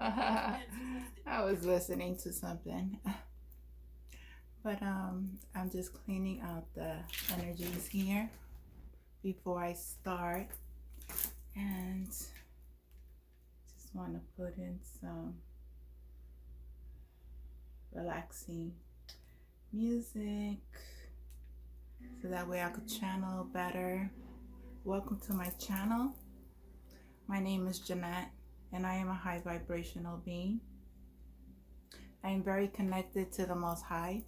I was listening to something. But I'm just cleaning out the energies here before I start, and just want to put in some relaxing music so that way I could channel better. Welcome to my channel. My name is Jeanette, and I am a high vibrational being. I am very connected to the Most High.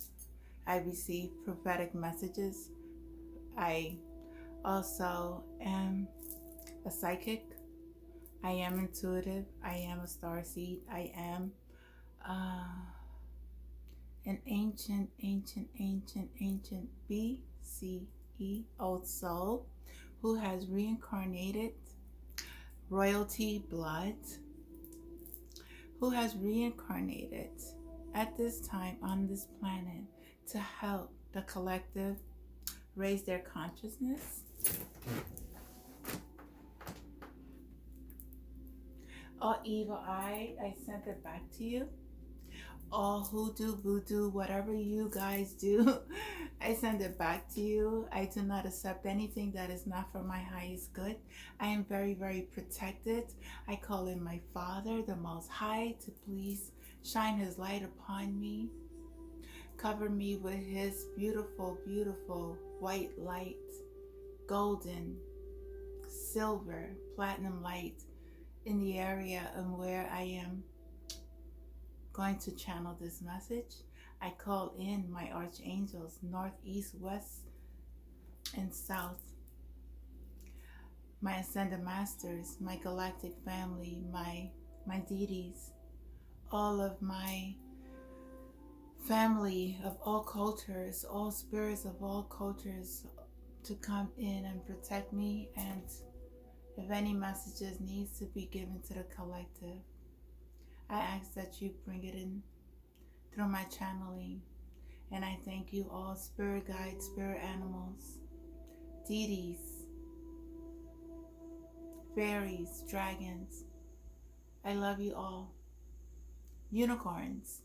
I receive prophetic messages. I also am a psychic. I am intuitive. I am a starseed. I am an ancient BCE old soul who has reincarnated royalty blood, who has reincarnated at this time on this planet to help the collective raise their consciousness. All evil I sent it back to you. All hoodoo, voodoo, whatever you guys do, I send it back to you. I do not accept anything that is not for my highest good. I am very, very protected. I call in my Father, the Most High, to please shine His light upon me. Cover me with His beautiful, beautiful white light, golden, silver, platinum light in the area and where I am going to channel this message. I call in my archangels, north, east, west, and south, my ascended masters, my galactic family, my deities, all of my family of all cultures, all spirits of all cultures, to come in and protect me, and if any messages needs to be given to the collective, I ask that you bring it in through my channeling. And I thank you all, spirit guides, spirit animals, deities, fairies, dragons. I love you all. Unicorns.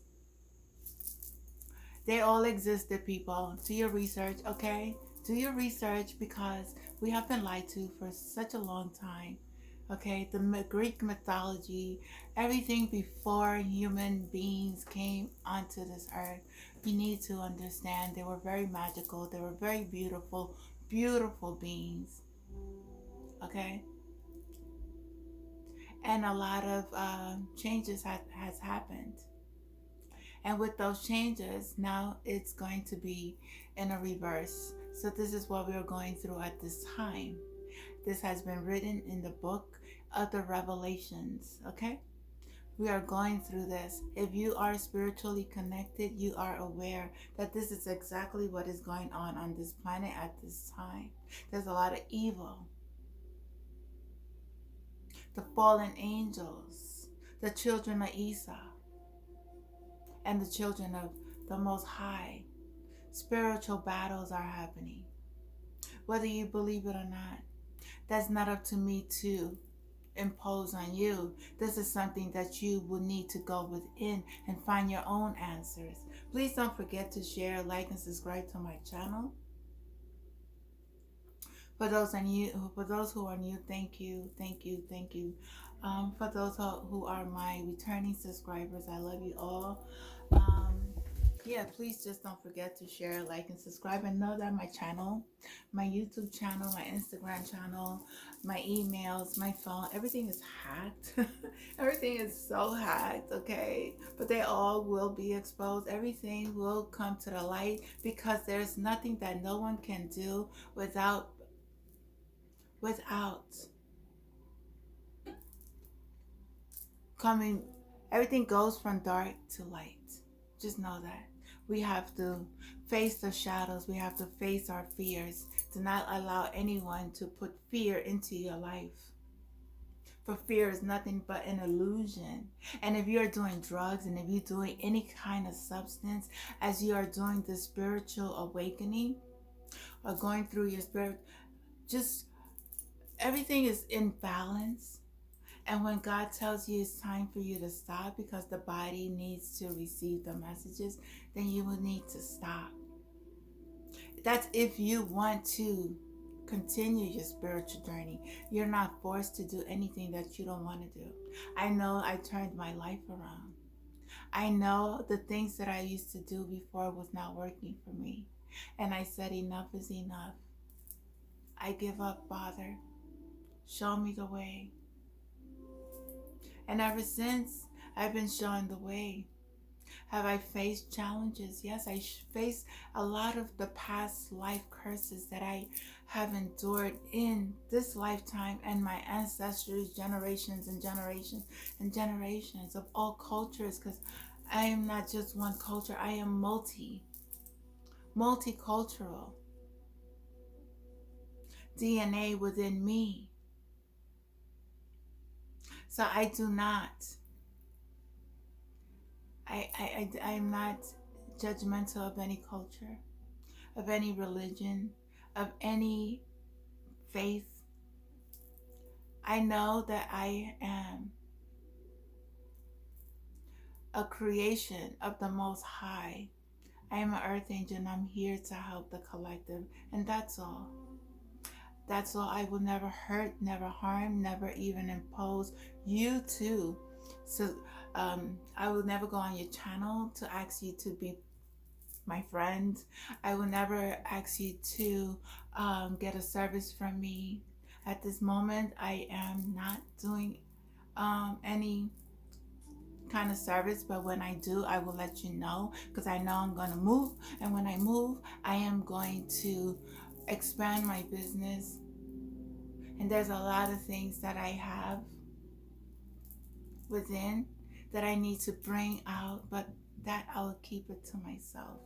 They all existed, people. Do your research, okay? Do your research, because we have been lied to for such a long time. Okay, the Greek mythology, everything before human beings came onto this earth, you need to understand they were very magical. They were very beautiful, beautiful beings. Okay, and a lot of changes has happened. And with those changes, now it's going to be in a reverse. So this is what we are going through at this time. This has been written in the book of the Revelations, okay? We are going through this. If you are spiritually connected, you are aware that this is exactly what is going on this planet at this time. There's a lot of evil. The fallen angels, the children of Esau, and the children of the Most High. Spiritual battles are happening. Whether you believe it or not, that's not up to me to impose on you. This is something that you will need to go within and find your own answers. Please don't forget to share, like, and subscribe to my channel. For those who are new, thank you. For those who are my returning subscribers, I love you all. Yeah, please just don't forget to share, like, and subscribe, and know that my channel, my YouTube channel, my Instagram channel, my emails, my phone, everything is hacked. Everything is so hacked, okay? But they all will be exposed. Everything will come to the light, because there's nothing that no one can do without coming. Everything goes from dark to light. Just know that. We have to face the shadows. We have to face our fears. Do not allow anyone to put fear into your life. For fear is nothing but an illusion. And if you're doing drugs, and if you're doing any kind of substance, as you are doing the spiritual awakening or going through your spirit, just everything is in balance. And when God tells you it's time for you to stop because the body needs to receive the messages, then you will need to stop. That's if you want to continue your spiritual journey. You're not forced to do anything that you don't want to do. I know I turned my life around. I know the things that I used to do before was not working for me. And I said, enough is enough. I give up, Father. Show me the way. And ever since, I've been showing the way. Have I faced challenges? Yes, I faced a lot of the past life curses that I have endured in this lifetime and my ancestors, generations and generations and generations of all cultures, because I am not just one culture. I am multicultural. DNA within me. So I do not, I'm not judgmental of any culture, of any religion, of any faith. I know that I am a creation of the Most High. I am an earth angel and I'm here to help the collective. And that's all. That's all. I will never hurt, never harm, never even impose. You too. So I will never go on your channel to ask you to be my friend. I will never ask you to get a service from me. At this moment, I am not doing any kind of service, but when I do, I will let you know, because I know I'm going to move, and when I move, I am going to expand my business, and there's a lot of things that I have within that I need to bring out, but that I will keep it to myself.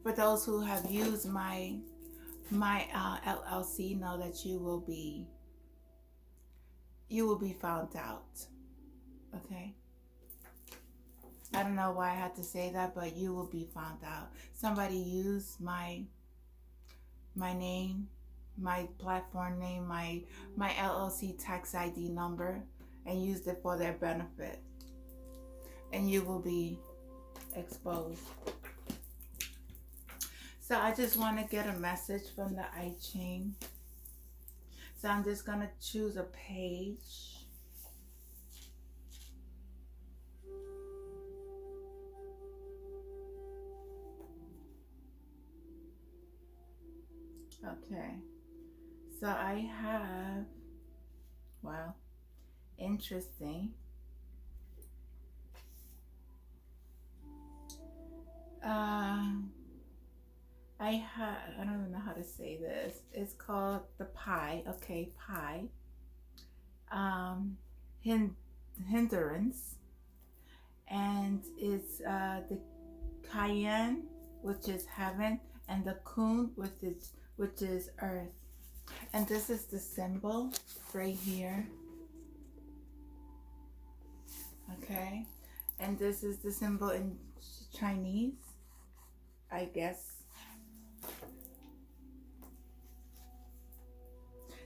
For those who have used my LLC, know that you will be found out. Okay, I don't know why I had to say that, but you will be found out. Somebody used my name, my platform name, my LLC tax ID number, and used it for their benefit, and you will be exposed. So I just want to get a message from the I Ching. So I'm just going to choose a page. Okay, so I have, wow, interesting. I don't even know how to say this. It's called the pie. Okay, pie. Hindrance, and it's the Qian, which is heaven, and the Kun, which is earth. And this is the symbol right here. Okay, and this is the symbol in Chinese, I guess.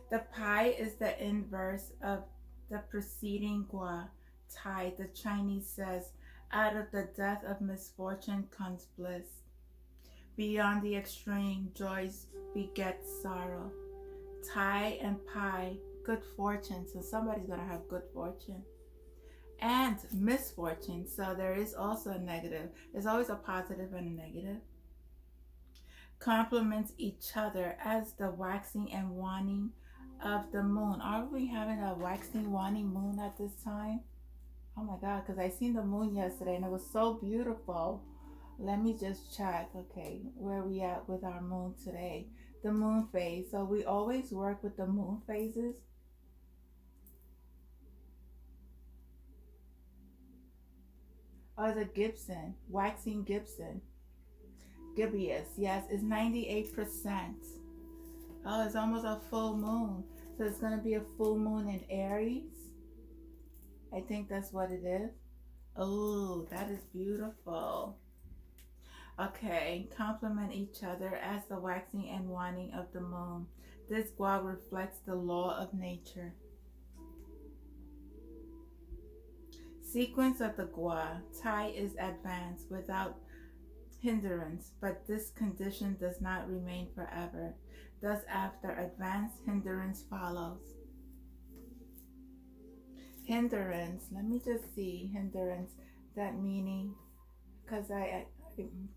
The pi is the inverse of the preceding gua, tai. The Chinese says, out of the death of misfortune comes bliss. Beyond the extreme, joys beget sorrow. Tai and pi, good fortune. So somebody's going to have good fortune. And misfortune. So there is also a negative. There's always a positive and a negative. Complements each other as the waxing and waning of the moon. Are we having a waxing waning moon at this time? Oh my God, because I seen the moon yesterday and it was so beautiful. Let me just check. Okay, where are we at with our moon today? The moon phase. So we always work with the moon phases. Oh, the Gibson, waxing Gibson. Gibbous, yes, it's 98%. Oh, it's almost a full moon. So it's going to be a full moon in Aries. I think that's what it is. Oh, that is beautiful. Okay, complement each other as the waxing and waning of the moon. This gua reflects the law of nature. Sequence of the Gua. Tai is advanced without hindrance, but this condition does not remain forever. Thus, after advance, hindrance follows. Hindrance. Let me just see hindrance. That meaning, because I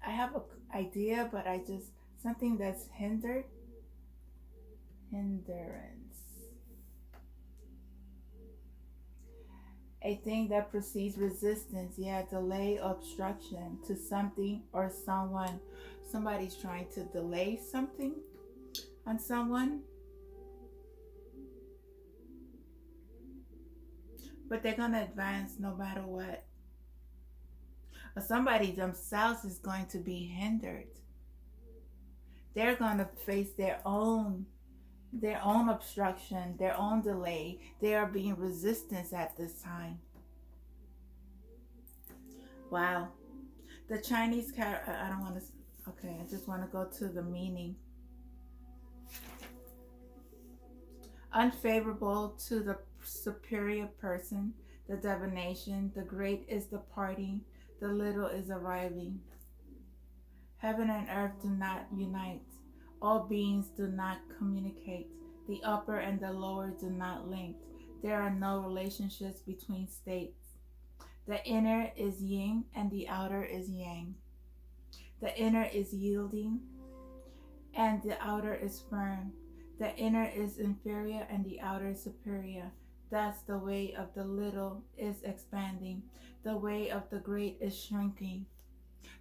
have an idea, but I just something that's hindered. Hindrance. A thing that precedes resistance, yeah, delay, obstruction to something or someone. Somebody's trying to delay something on someone, but they're going to advance no matter what. Or somebody themselves is going to be hindered. They're going to face their own obstruction, their own delay. They are being resistance at this time. Wow. The Chinese I don't want to, okay, I just want to go to the meaning. Unfavorable to the superior person, the divination, the great is departing, the little is arriving. Heaven and earth do not unite. All beings do not communicate. The upper and the lower do not link. There are no relationships between states. The inner is yin and the outer is yang. The inner is yielding and the outer is firm. The inner is inferior and the outer is superior. Thus the way of the little is expanding. The way of the great is shrinking.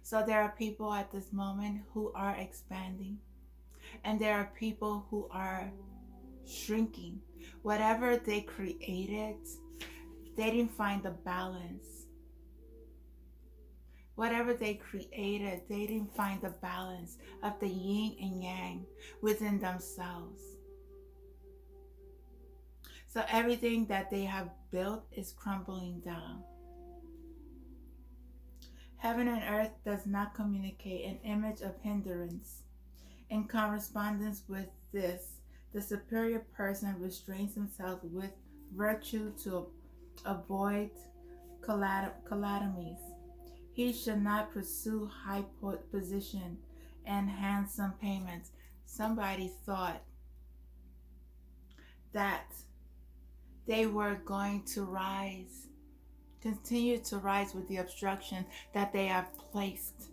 So there are people at this moment who are expanding. And there are people who are shrinking. Whatever they created, they didn't find the balance. Whatever they created, they didn't find the balance of the yin and yang within themselves. So everything that they have built is crumbling down. Heaven and earth does not communicate, an image of hindrance. In correspondence with this, the superior person restrains himself with virtue to avoid calamities. He should not pursue high position and handsome payments. Somebody thought that they were going to rise, continue to rise with the obstruction that they have placed.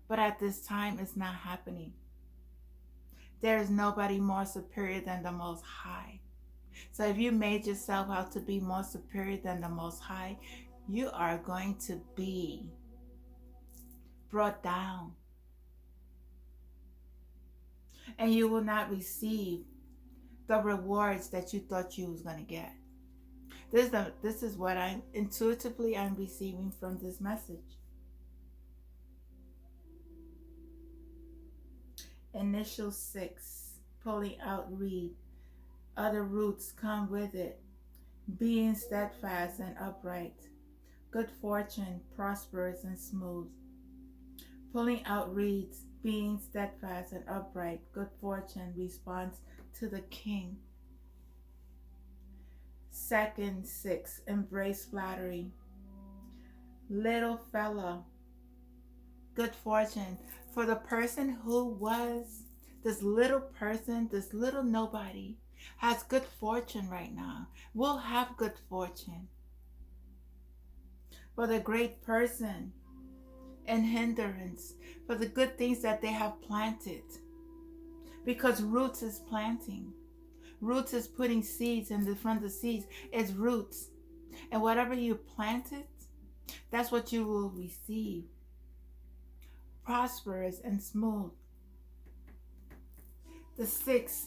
But at this time, it's not happening. There is nobody more superior than the Most High. So if you made yourself out to be more superior than the Most High, you are going to be brought down. And you will not receive the rewards that you thought you was going to get. This is what I'm receiving from this message. Initial 6, pulling out reed. Other roots come with it, being steadfast and upright. Good fortune, prosperous and smooth. Pulling out reeds, being steadfast and upright. Good fortune responds to the king. Second 6, embrace flattery. Little fella, good fortune. For the person who was this little person, this little nobody, has good fortune right now, will have good fortune. For the great person and hindrance, for the good things that they have planted. Because roots is planting. Roots is putting seeds, and from the seeds is roots. And whatever you planted, that's what you will receive. Prosperous and smooth. The 6,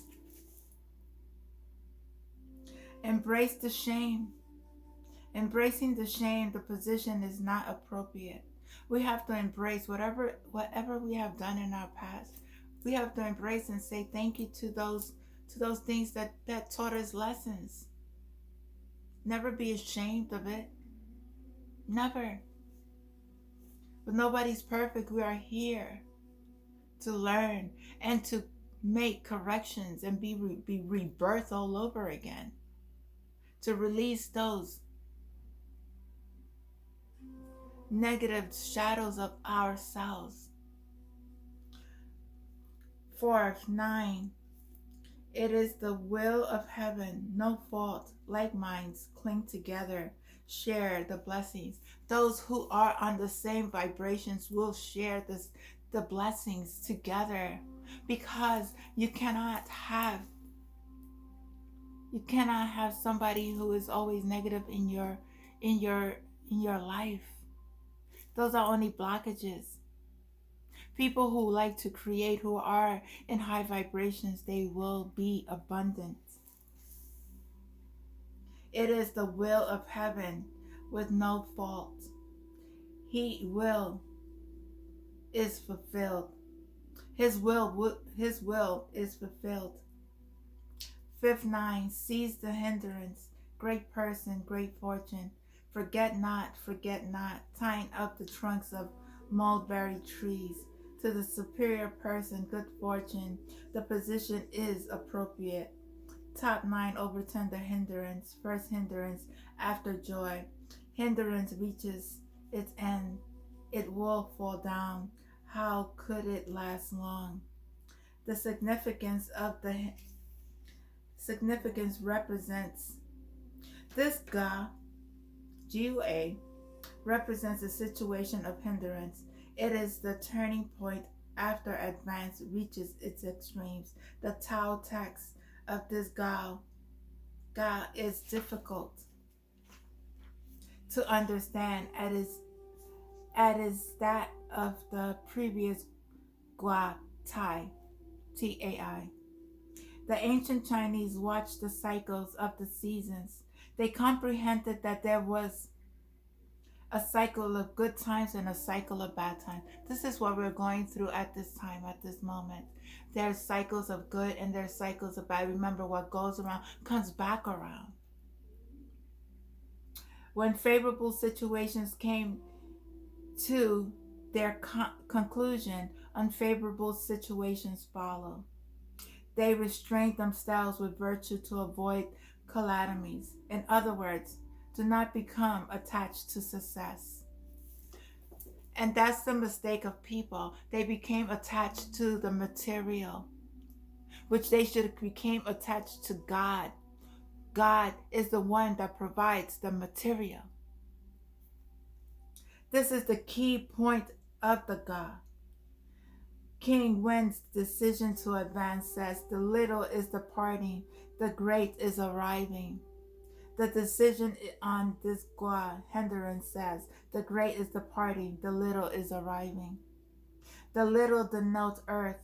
embrace the shame. Embracing the shame, the position is not appropriate. We have to embrace whatever we have done in our past. We have to embrace and say thank you to those things that taught us lessons. Never be ashamed of it. Never. But nobody's perfect. We are here to learn and to make corrections and be rebirth all over again. To release those negative shadows of ourselves. 4, 9. It is the will of heaven, no fault, like minds cling together, share the blessings. Those who are on the same vibrations will share the blessings together, because you cannot have somebody who is always negative in your life. Those are only blockages. People who like to create, who are in high vibrations, they will be abundant. It is the will of heaven with no fault. His will is fulfilled. His will is fulfilled. 5, 9. Seize the hindrance. Great person, great fortune. Forget not, tying up the trunks of mulberry trees. To the superior person, good fortune. The position is appropriate. Top 9. Overturn the hindrance. First hindrance after joy. Hindrance reaches its end. It will fall down. How could it last long? The significance represents this G-U-A, represents a situation of hindrance. It is the turning point after advance reaches its extremes. The Tao text of this Ga is difficult to understand, as that of the previous Gua Tai, Tai. The ancient Chinese watched the cycles of the seasons. They comprehended that there was a cycle of good times and a cycle of bad times. This is what we're going through at this time, at this moment. There's cycles of good and there's cycles of bad. Remember, what goes around comes back around. When favorable situations came to their conclusion, unfavorable situations follow. They restrained themselves with virtue to avoid calamities. In other words, do not become attached to success. And that's the mistake of people. They became attached to the material, which they should have became attached to God. God is the one that provides the material. This is the key point of the God. King Wen's decision to advance says, the little is departing, the great is arriving. The decision on this Gua hindrance says, the great is departing, the little is arriving. The little denotes earth,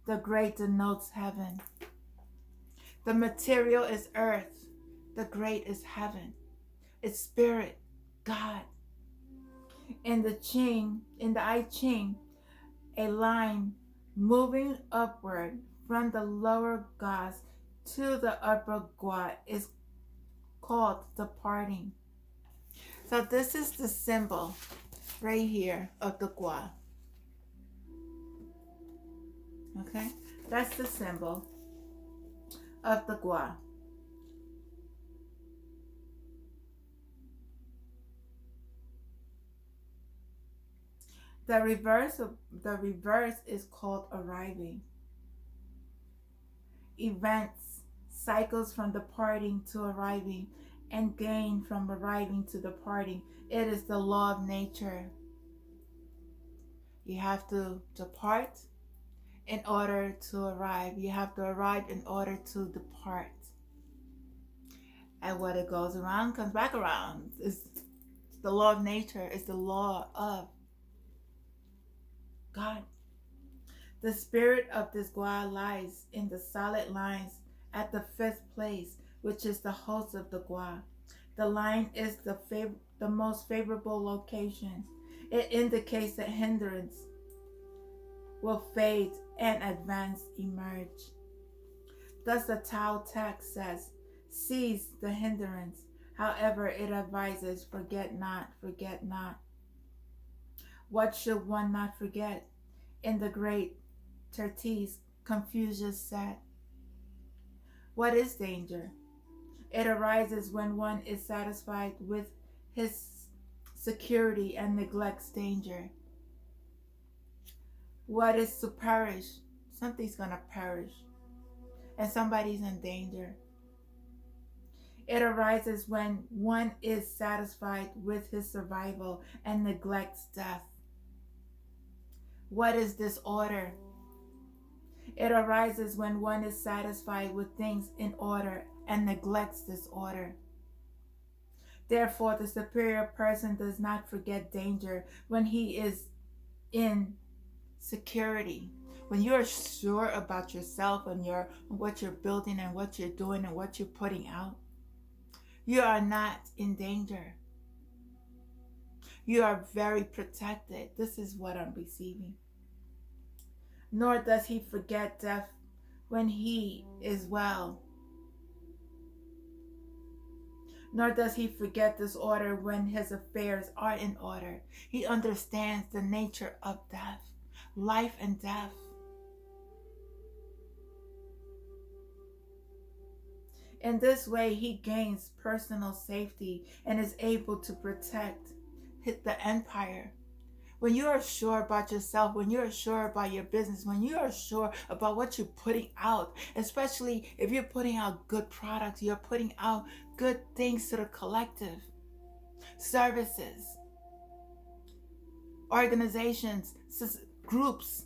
the great denotes heaven. The material is earth, the great is heaven. It's spirit, God. In the I Ching, a line moving upward from the lower Gas to the upper Gua is called departing. So this is the symbol right here of the Gua. Okay, that's the symbol of the Gua. The reverse is called arriving. Events, cycles from departing to arriving, and gain from arriving to departing. It is the law of nature. You have to depart in order to arrive. You have to arrive in order to depart. And what it goes around comes back around. It's the law of nature. It's the law of God. The spirit of this Gua lies in the solid lines at the 5th place, which is the host of the Gua. The line is the most favorable location. It indicates that hindrance will fade and advance emerge. Thus the Tao text says, seize the hindrance. However, it advises, forget not, forget not. What should one not forget? In the great treatise, Confucius said, what is danger? It arises when one is satisfied with his security, and neglects danger. What is to perish? Something's going to perish, and somebody's in danger. It arises when one is satisfied with his survival and neglects death. What is disorder? It arises when one is satisfied with things in order and neglects disorder. Therefore, the superior person does not forget danger when he is in security. When you're sure about yourself and what you're building and what you're doing and what you're putting out, you are not in danger. You are very protected. This is what I'm receiving. Nor does he forget death when he is well. Nor does he forget disorder when his affairs are in order. He understands the nature of death, life and death. In this way, he gains personal safety and is able to protect the empire. When you are sure about yourself, when you're sure about your business, when you are sure about what you're putting out, especially if you're putting out good products, you're putting out good things to the collective, services, organizations, groups,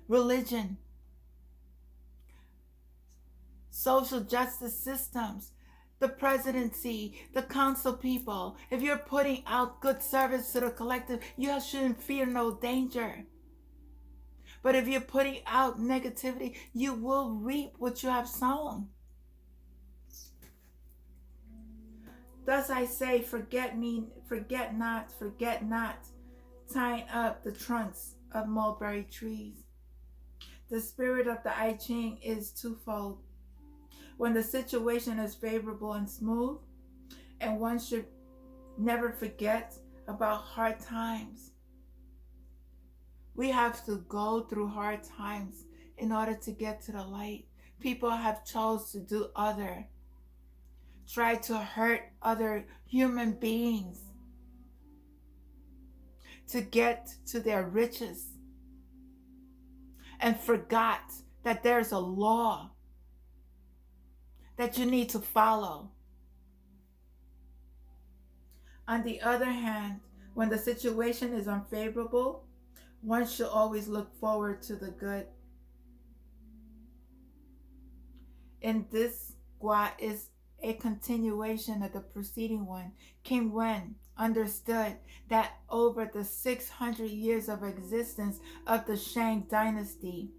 religion, social justice systems, the presidency, the council people. If you're putting out good service to the collective, you shouldn't fear no danger. But if you're putting out negativity, you will reap what you have sown. Thus I say, forget not, tying up the trunks of mulberry trees. The spirit of the I Ching is twofold. When the situation is favorable and smooth, and one should never forget about hard times. We have to go through hard times in order to get to the light. People have chose to do try to hurt other human beings to get to their riches, and forgot that there's a law that you need to follow. On the other hand, when the situation is unfavorable, one should always look forward to the good. In this Gua is a continuation of the preceding one. King Wen understood that over the 600 years of existence of the Shang dynasty,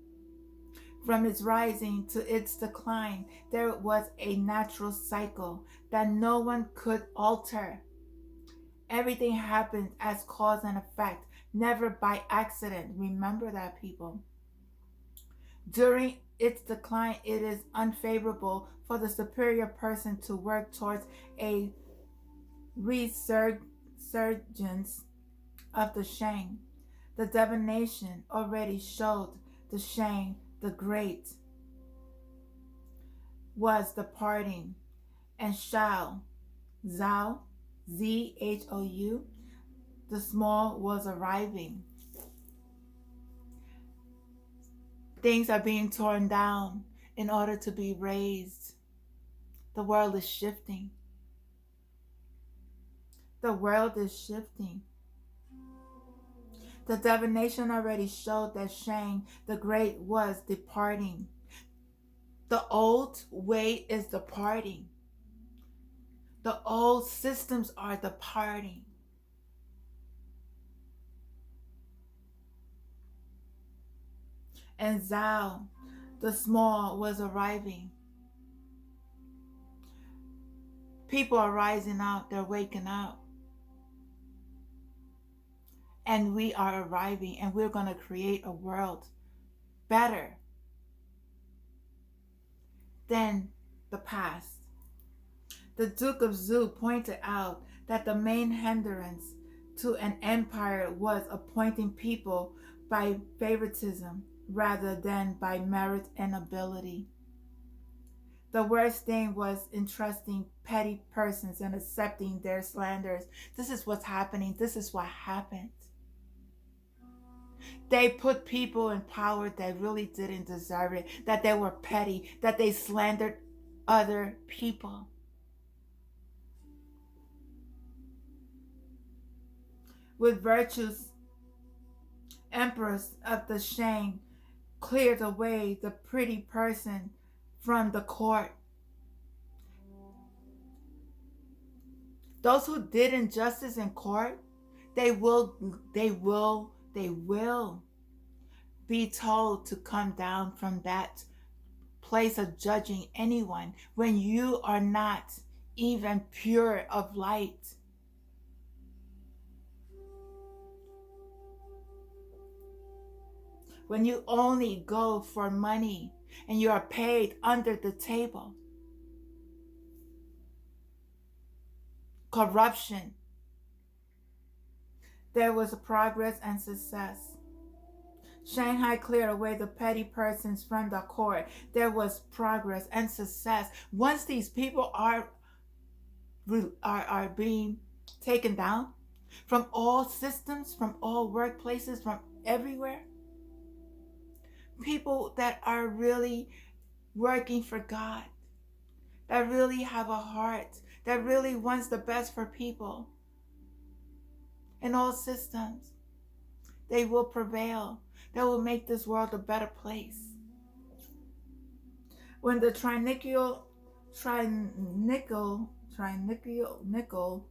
from its rising to its decline, there was a natural cycle that no one could alter. Everything happened as cause and effect, never by accident. Remember that, people. During its decline, it is unfavorable for the superior person to work towards a resurgence of the Shang. The divination already showed the Shang the Great was departing, and Zhou, Zhou, the small was arriving. Things are being torn down in order to be raised. The world is shifting. The world is shifting. The divination already showed that Shang the Great was departing. The old way is departing. The old systems are departing. And Zhou, the small, was arriving. People are rising up, they're waking up. And we are arriving, and we're going to create a world better than the past. The Duke of Zhou pointed out that the main hindrance to an empire was appointing people by favoritism rather than by merit and ability. The worst thing was entrusting petty persons and accepting their slanders. This is what's happening. This is what happened. They put people in power that really didn't deserve it, that they were petty, that they slandered other people. With virtues, emperors of the Shang cleared away the pretty person from the court. Those who did injustice in court, they will be told to come down from that place of judging anyone when you are not even pure of light. When you only go for money and you are paid under the table. Corruption. There was progress and success. Shanghai cleared away the petty persons from the court. There was progress and success. Once these people are being taken down from all systems, from all workplaces, from everywhere, people that are really working for God, that really have a heart, that really wants the best for people in all systems, they will prevail. They will make this world a better place. When the Trinical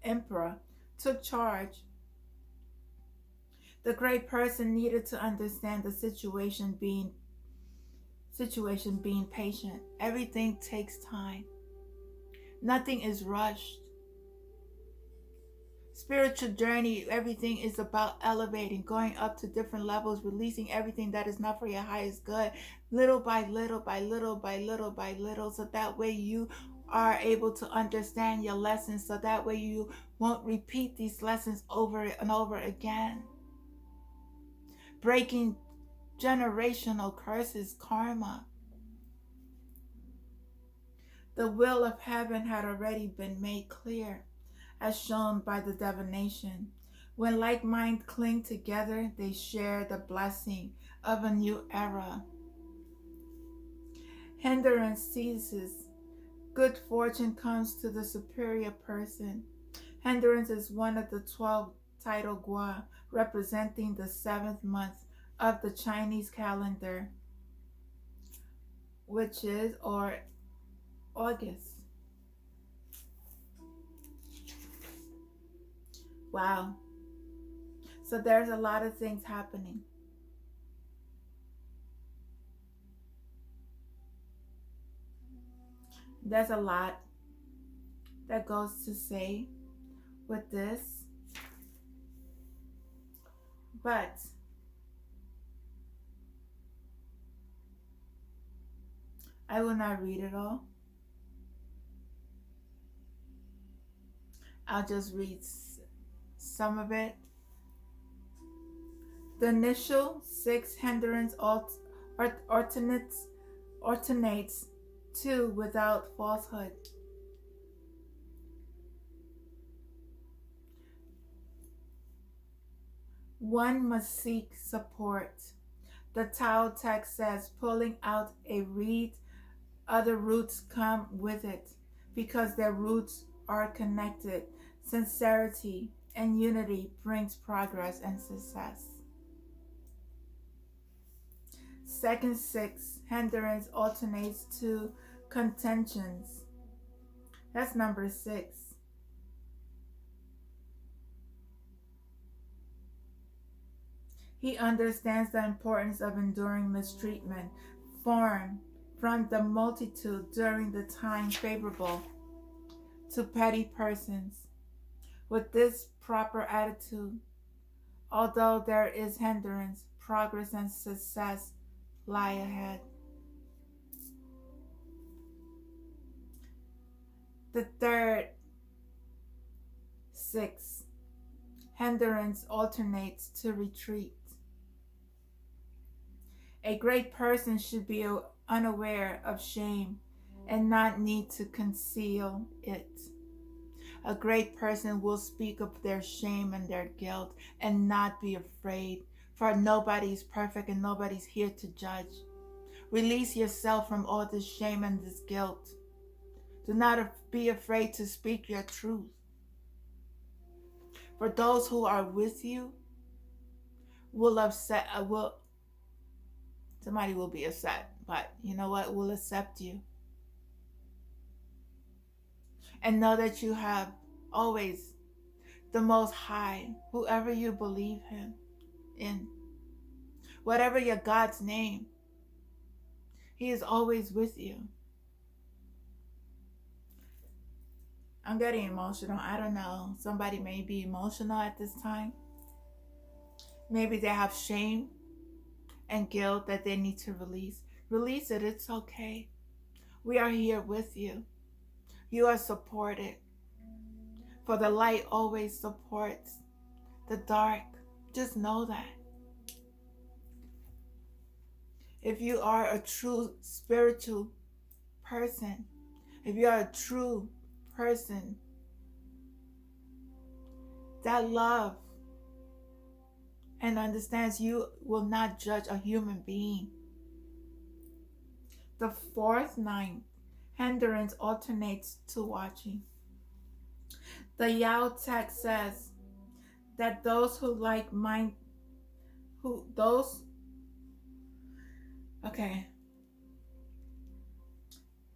emperor took charge, the great person needed to understand the situation being patient. Everything takes time. Nothing is rushed. Spiritual journey, everything is about elevating, going up to different levels, releasing everything that is not for your highest good, little by little, by little, by little, by little, so that way you are able to understand your lessons, so that way you won't repeat these lessons over and over again. Breaking generational curses, karma. The will of heaven had already been made clear, as shown by the divination. When like minds cling together, they share the blessing of a new era. Hindrance ceases. Good fortune comes to the superior person. Hindrance is one of the 12 title Gua, representing the 7th month of the Chinese calendar, which is August. Wow. So there's a lot of things happening. There's a lot that goes to say with this. But I will not read it all. I'll just read some of it. The initial 6 hindrance alternates 2 without falsehood. One must seek support. The Tao text says, pulling out a reed, other roots come with it, because their roots are connected. Sincerity and unity brings progress and success. Second 6 hindrance alternates 2 contentions. That's number 6. He understands the importance of enduring mistreatment from the multitude during the time favorable to petty persons. With this proper attitude, although there is hindrance, progress and success lie ahead. The third 6 hindrance alternates to retreat. A great person should be unaware of shame and not need to conceal it. A great person will speak of their shame and their guilt and not be afraid, for nobody's perfect and nobody's here to judge. Release yourself from all this shame and this guilt. Do not be afraid to speak your truth. For those who are with you somebody will be upset, but you know what? Will accept you. And know that you have always the Most High, whoever you believe Him in, whatever your God's name, He is always with you. I'm getting emotional. I don't know. Somebody may be emotional at this time. Maybe they have shame and guilt that they need to release. Release it. It's okay. We are here with you. You are supported. For the light always supports the dark. Just know that. If you are a true spiritual person, if you are a true person that loves and understands, you will not judge a human being. The fourth ninth, hindrance alternates to watching. The Yao text says that those who like mind,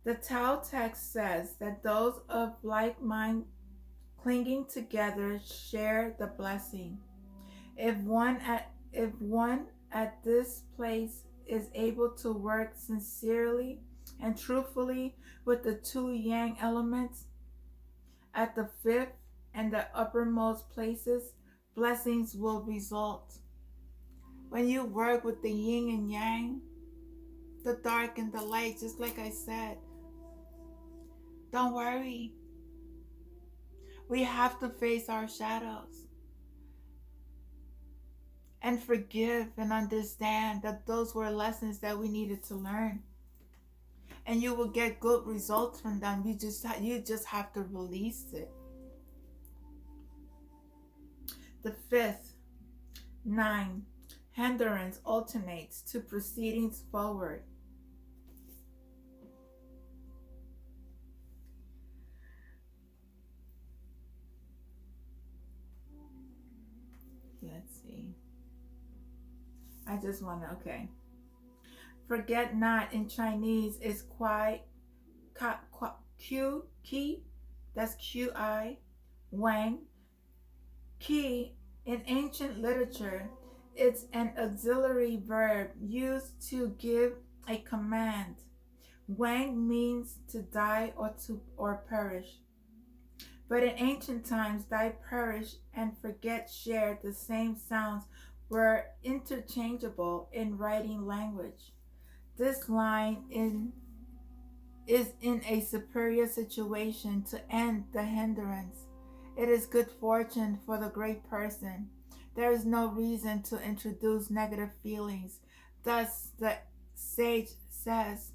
The Tao text says that those of like mind clinging together share the blessing. If one at this place is able to work sincerely and truthfully with the two yang elements at the fifth and the uppermost places, blessings will result. When you work with the yin and yang, the dark and the light, just like I said, don't worry. We have to face our shadows and forgive and understand that those were lessons that we needed to learn. And you will get good results from them. You just have to release it. The fifth, 9, hindrance alternates to proceedings forward. Let's see. I just want to, okay. Forget not in Chinese is Qi, that's Qi, Wang. Qi in ancient literature, it's an auxiliary verb used to give a command. Wang means to die or perish. But in ancient times, die, perish, and forget shared the same sounds, were interchangeable in writing language. This line is in a superior situation to end the hindrance. It is good fortune for the great person. There is no reason to introduce negative feelings. Thus the sage says,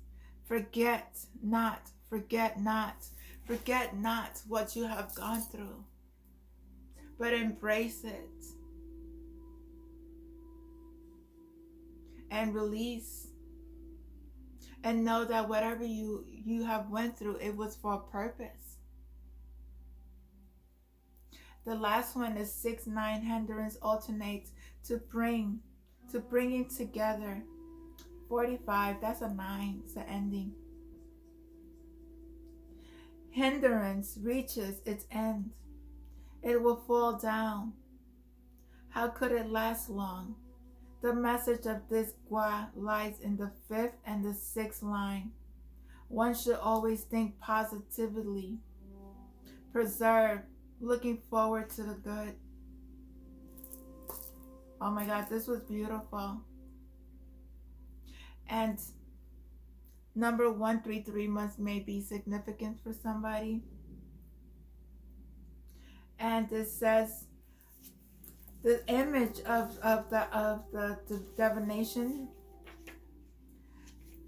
forget not, forget not, forget not what you have gone through, but embrace it and release. And know that whatever you have went through, it was for a purpose. The last one is 6, 9, hindrance alternates to bringing together. 45, that's a 9, it's the ending. Hindrance reaches its end. It will fall down. How could it last long? The message of this Gua lies in the 5th and the 6th line. One should always think positively, preserve, looking forward to the good. Oh my God, this was beautiful. And number 133 may be significant for somebody. And it says, the image of the divination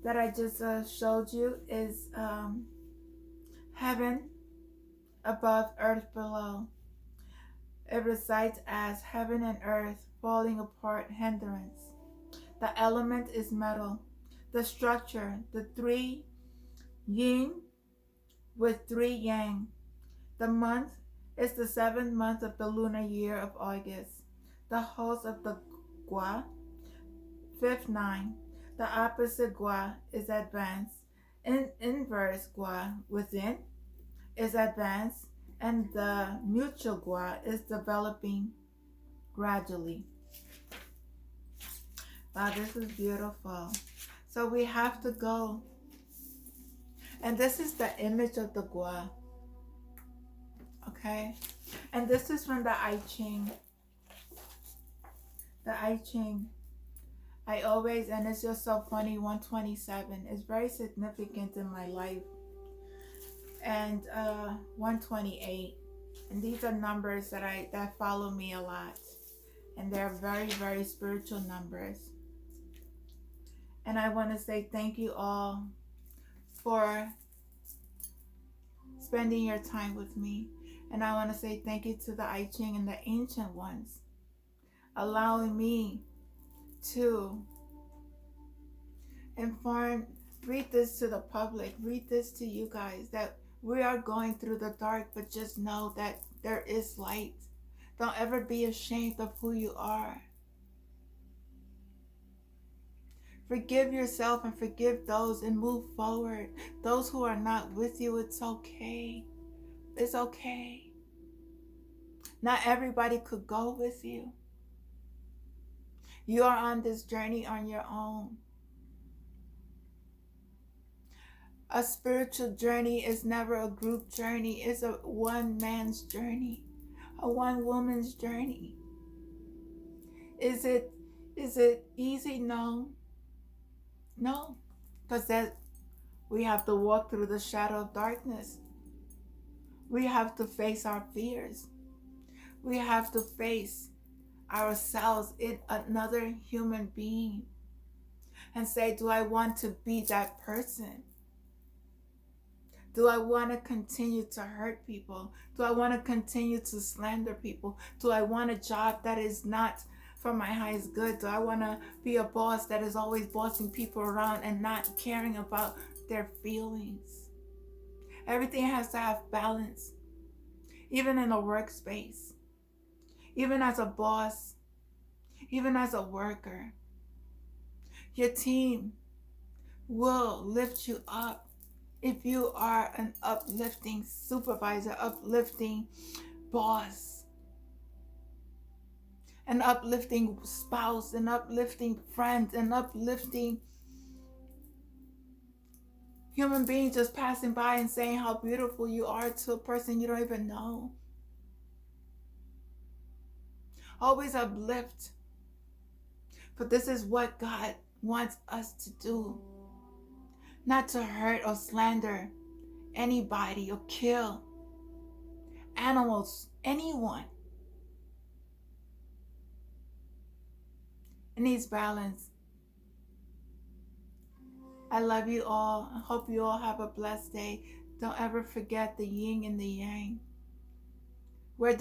that I just showed you is heaven above, earth below. It recites as heaven and earth falling apart, hindrance. The element is metal. The structure, the three yin with three yang. The month is the seventh month of the lunar year of August. The host of the gua, fifth nine. The opposite gua is advanced. Inverse gua within is advanced, and the mutual gua is developing gradually. Wow, this is beautiful. So we have to go. And this is the image of the gua. Okay? And this is from the I Ching. The I Ching. I always, and it's just so funny, 127 is very significant in my life. And 128. And these are numbers that follow me a lot. And they're very, very spiritual numbers. And I want to say thank you all for spending your time with me. And I want to say thank you to the I Ching and the ancient ones, allowing me to read this to the public, read this to you guys, that we are going through the dark, but just know that there is light. Don't ever be ashamed of who you are. Forgive yourself and forgive those and move forward. Those who are not with you, it's okay. It's okay. Not everybody could go with you. You are on this journey on your own. A spiritual journey is never a group journey. It's a one man's journey, a one woman's journey. Is it easy? No. No, because we have to walk through the shadow of darkness. We have to face our fears. We have to face ourselves in another human being and say, do I want to be that person? Do I want to continue to hurt people? Do I want to continue to slander people? Do I want a job that is not for my highest good? Do I want to be a boss that is always bossing people around and not caring about their feelings? Everything has to have balance, even in a workspace, even as a boss, even as a worker. Your team will lift you up if you are an uplifting supervisor, uplifting boss, an uplifting spouse, an uplifting friend, an uplifting human being just passing by and saying how beautiful you are to a person you don't even know. Always uplift. But this is what God wants us to do. Not to hurt or slander anybody or kill animals, anyone. It needs balance. I love you all. I hope you all have a blessed day. Don't ever forget the yin and the yang.